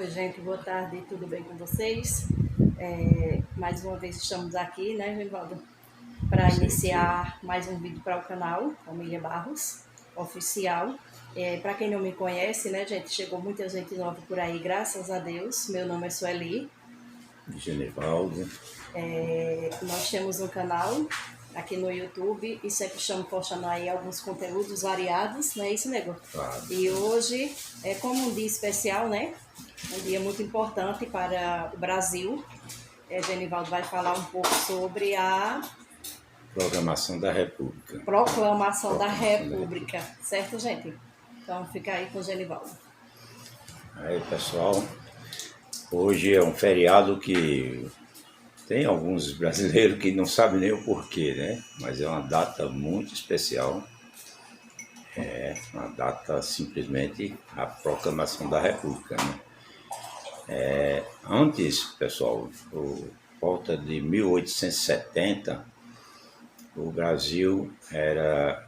Oi, gente, boa tarde, tudo bem com vocês? Mais uma vez estamos aqui, né, Genivaldo, para Sim, sim. iniciar mais um vídeo para o canal Família Barros Oficial. Para quem não me conhece, né, gente, chegou muita gente nova por aí, graças a Deus. Meu nome é Sueli. Genivaldo, Nós temos um canal aqui no YouTube e sempre estamos postando aí alguns conteúdos variados, não é isso, nego? claro, E sim. hoje é como um dia especial, né? Um dia muito importante para o Brasil. Genivaldo vai falar um pouco sobre a Programação da República. proclamação da Proclamação da República, República. certo, gente? Então fica aí com o Genivaldo. Aí, pessoal, hoje é um feriado que tem alguns brasileiros que não sabem nem o porquê, né? Mas é uma data muito especial. É uma data simplesmente a proclamação da República, né? Antes, pessoal, por volta de 1870, o Brasil era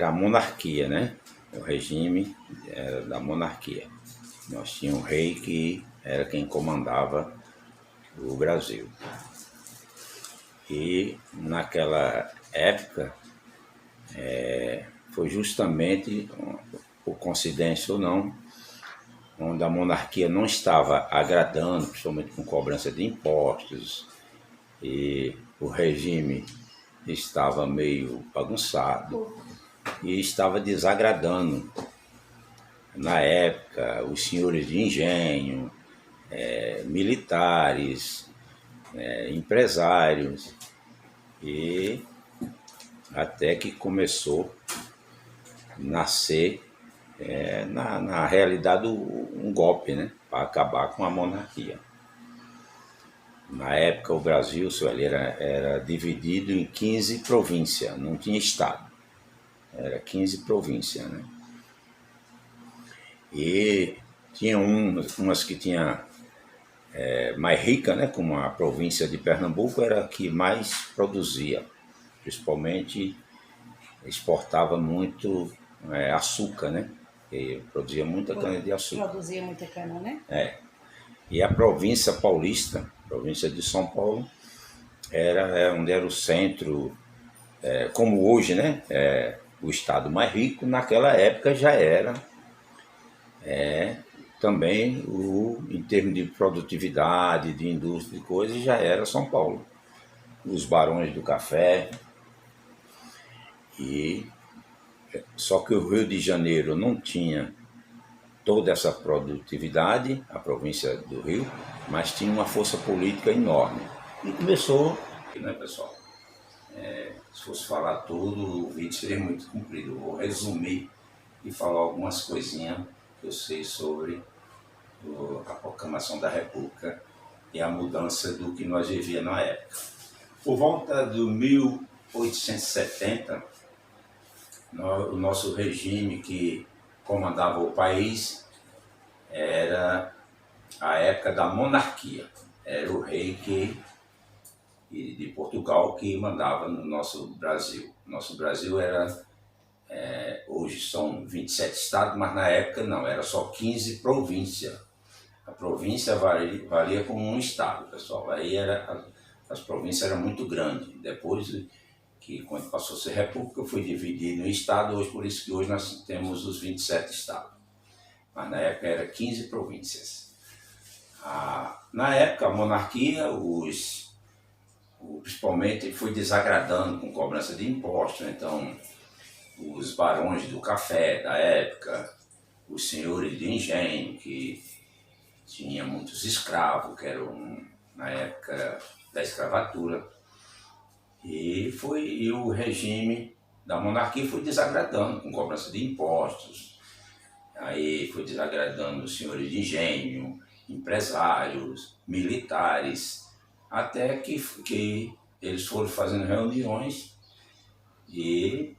a monarquia, né? O regime era da monarquia. Nós tínhamos um rei que era quem comandava o Brasil. E naquela época foi justamente, por coincidência ou não, onde a monarquia não estava agradando, principalmente com cobrança de impostos, e o regime estava meio bagunçado e estava desagradando, na época, os senhores de engenho, militares, empresários, e até que começou a nascer, na realidade, um golpe, né, para acabar com a monarquia. Na época, o Brasil, Sueli, era dividido em 15 províncias, não tinha estado, era 15 províncias, né? E tinha umas que tinha mais rica, né, como a província de Pernambuco era a que mais produzia, principalmente exportava muito açúcar, né, e produzia muita cana de açúcar. Produzia muita cana, né? E a província paulista, província de São Paulo, era onde era o centro, como hoje, né, o estado mais rico, naquela época já era também, em termos de produtividade, de indústria e coisas, já era São Paulo. Os barões do café. Só que o Rio de Janeiro não tinha toda essa produtividade, a província do Rio, mas tinha uma força política enorme. E começou, né, pessoal? Se fosse falar tudo, o vídeo seria muito comprido. Eu vou resumir e falar algumas coisinhas que eu sei sobre a proclamação da República e a mudança do que nós vivíamos na época. Por volta de 1870, o nosso regime que comandava o país era a época da monarquia. Era o rei de Portugal que mandava no nosso Brasil. Nosso Brasil hoje são 27 estados, mas na época não, era só 15 províncias. A província valia como um estado, pessoal. Aí as províncias eram muito grandes. Depois que, quando passou a ser república, foi dividido em estado, hoje, por isso que hoje nós temos os 27 estados. Mas na época era 15 províncias. Na época, a monarquia, principalmente, foi desagradando com cobrança de impostos. Então, os barões do café da época, os senhores de engenho, que tinha muitos escravos, que eram na época da escravatura, e o regime da monarquia foi desagradando com cobrança de impostos. Aí foi desagradando os senhores de engenho, empresários, militares, até que eles foram fazendo reuniões e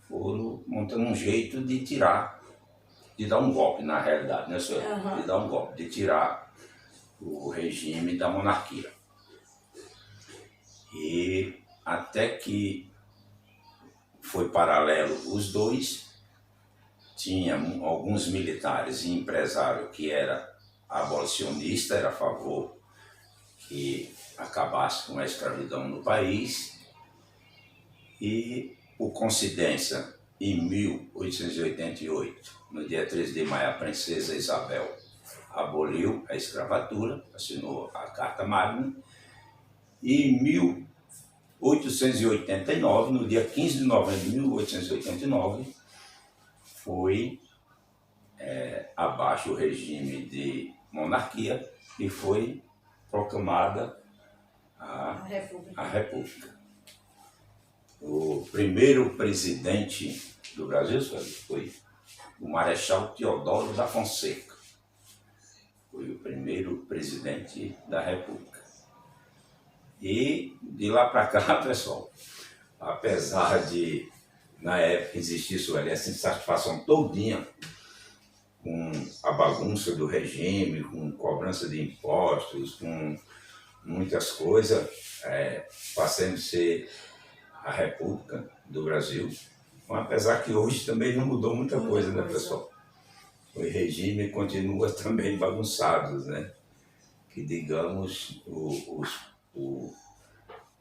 foram montando um jeito de dar um golpe, na realidade, né, senhor? Uhum. De dar um golpe, de tirar o regime da monarquia. E até que foi paralelo os dois, tinha alguns militares e empresários que era abolicionista, era a favor que acabasse com a escravidão no país, e, por coincidência, em 1888, no dia 13 de maio, a princesa Isabel aboliu a escravatura, assinou a Carta Magna, e em 1889, no dia 15 de novembro de 1889, foi abaixo o regime de monarquia e foi proclamada a República. O primeiro presidente do Brasil foi o Marechal Deodoro da Fonseca. Foi o primeiro presidente da República. E de lá para cá, pessoal, apesar de na época existir essa insatisfação todinha com a bagunça do regime, com cobrança de impostos, com muitas coisas, passando a ser a República do Brasil, apesar que hoje também não mudou muita coisa, né, pessoal? O regime continua também bagunçado, né? Que, digamos,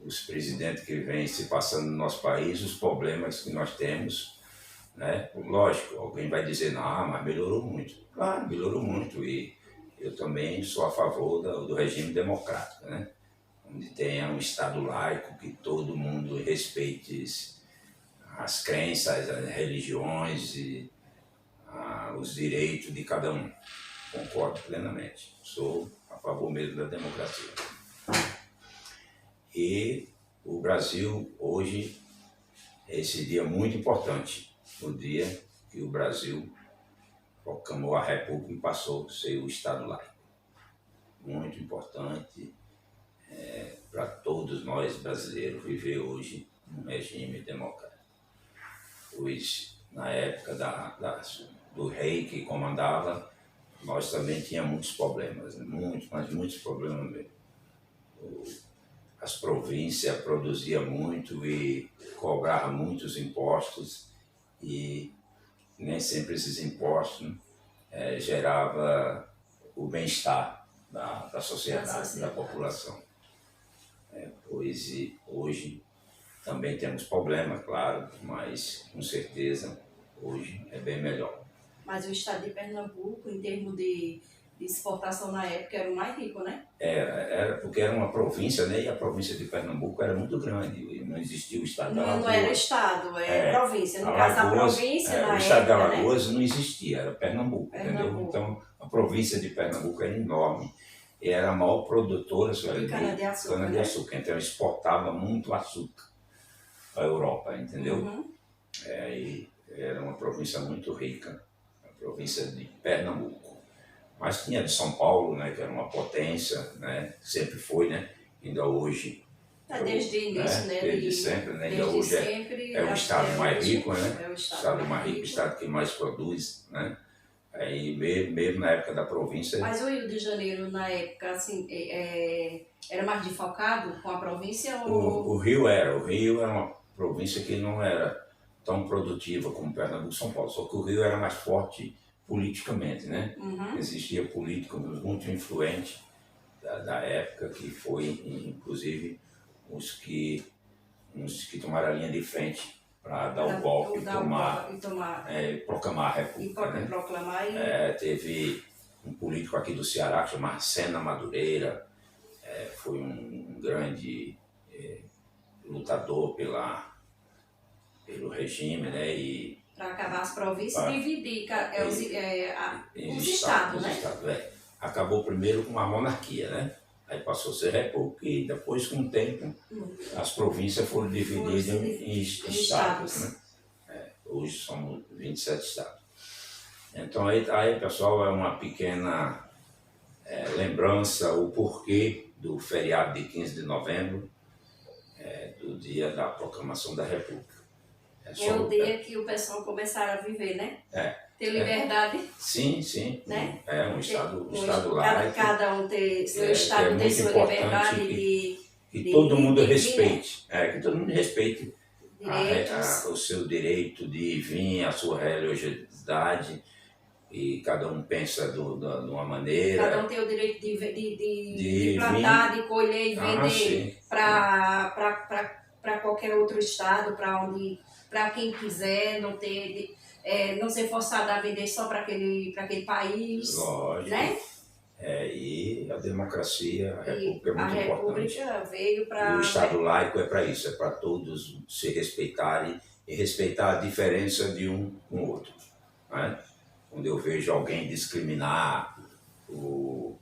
os presidentes que vêm se passando no nosso país, os problemas que nós temos, né? Lógico, alguém vai dizer, não, mas melhorou muito. Claro, melhorou muito, e eu também sou a favor do regime democrático, né? Onde tenha um Estado laico, que todo mundo respeite as crenças, as religiões e os direitos de cada um. Concordo plenamente. Sou a favor mesmo da democracia. E o Brasil, hoje, é esse dia muito importante, o dia que o Brasil proclamou a República e passou a ser o Estado laico. Muito importante para todos nós brasileiros viver hoje num regime democrático. Pois, na época do rei que comandava, nós também tínhamos muitos problemas, muitos problemas mesmo. As províncias produziam muito e cobravam muitos impostos, e nem sempre esses impostos geravam o bem-estar da sociedade, da população. Pois hoje também temos problemas, claro, mas com certeza hoje é bem melhor. Mas o estado de Pernambuco, em termos de exportação na época, era o mais rico, né? Era porque era uma província, né? E a província de Pernambuco era muito grande, e não existia o estado da Alagoas. Não era estado, era província. No caso, a província na o estado de época, Alagoas, né? Não existia, era Pernambuco, entendeu? Então, a província de Pernambuco era enorme. E era a maior produtora de cana-de-açúcar, então exportava muito açúcar para a Europa, entendeu? Uhum. E era uma província muito rica, a província de Pernambuco. Mas tinha de São Paulo, né, que era uma potência, né, sempre foi, né, ainda hoje. Desde o início, né? Desde sempre, né? Ainda hoje é o estado mais rico, né? É o estado mais rico, o estado que mais produz, né? Aí mesmo na época da província. Mas o Rio de Janeiro, na época, assim, era mais defalcado com a província? Ou... O Rio era uma província que não era tão produtiva como Pernambuco e São Paulo, só que o Rio era mais forte politicamente, né? Uhum. Existia políticos muito influentes da época, que foi, inclusive, os que tomaram a linha de frente para dar o golpe e proclamar a República. Teve um político aqui do Ceará que chamava Sena Madureira, foi um grande lutador pelo regime, né? Para acabar as províncias e dividir os estados, né? Acabou primeiro com a monarquia, né? Aí passou a ser república, e depois, com o tempo, as províncias foram divididas em estados, né? Hoje somos 27 estados. Então aí, pessoal, é uma pequena lembrança, o porquê do feriado de 15 de novembro, do dia da proclamação da República. É o dia que o pessoal começaram a viver, né? Ter liberdade. Sim. Né? Um estado laico. Cada um ter seu estado, ter sua liberdade que todo mundo respeite. Que todo mundo respeite o seu direito de vir, a sua religiosidade, e cada um pensa de uma maneira. Cada um tem o direito de plantar, de colher e vender para qualquer outro estado, para quem quiser, não ser forçado a vender só para aquele país. Lógico. Né? E a democracia, a República é muito importante. A República veio para... E o Estado laico é para isso, é para todos se respeitarem e respeitar a diferença de um com o outro. Né? Quando eu vejo alguém discriminar o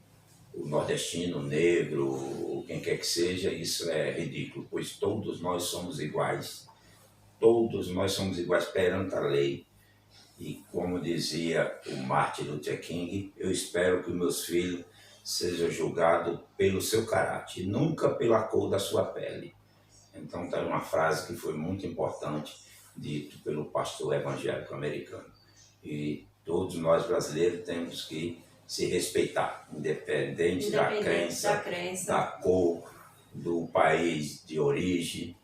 nordestino, o negro, quem quer que seja, isso é ridículo, pois todos nós somos iguais. Todos nós somos iguais perante a lei. E como dizia o Martin Luther King, eu espero que meus filhos sejam julgados pelo seu caráter, nunca pela cor da sua pele. Então está uma frase que foi muito importante, dito pelo pastor evangélico americano. E todos nós brasileiros temos que se respeitar, independente da crença, da cor, do país de origem.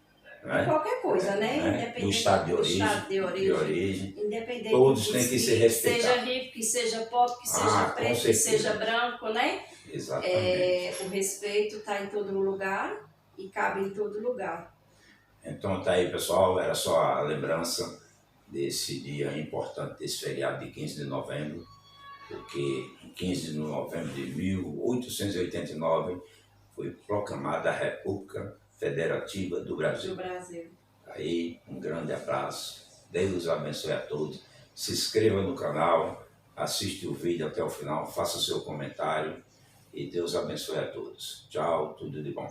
Né? Qualquer coisa, né? Do estado de origem. Independente. Todos têm que se respeitar. Que seja rico, que seja pobre, que seja preto, que seja branco, né? Exatamente. O respeito está em todo lugar e cabe em todo lugar. Então tá aí, pessoal, era só a lembrança desse dia importante, desse feriado de 15 de novembro, porque em 15 de novembro de 1889 foi proclamada a República Federativa do Brasil. Aí, um grande abraço, Deus abençoe a todos, se inscreva no canal, assiste o vídeo até o final, faça o seu comentário e Deus abençoe a todos. Tchau, tudo de bom.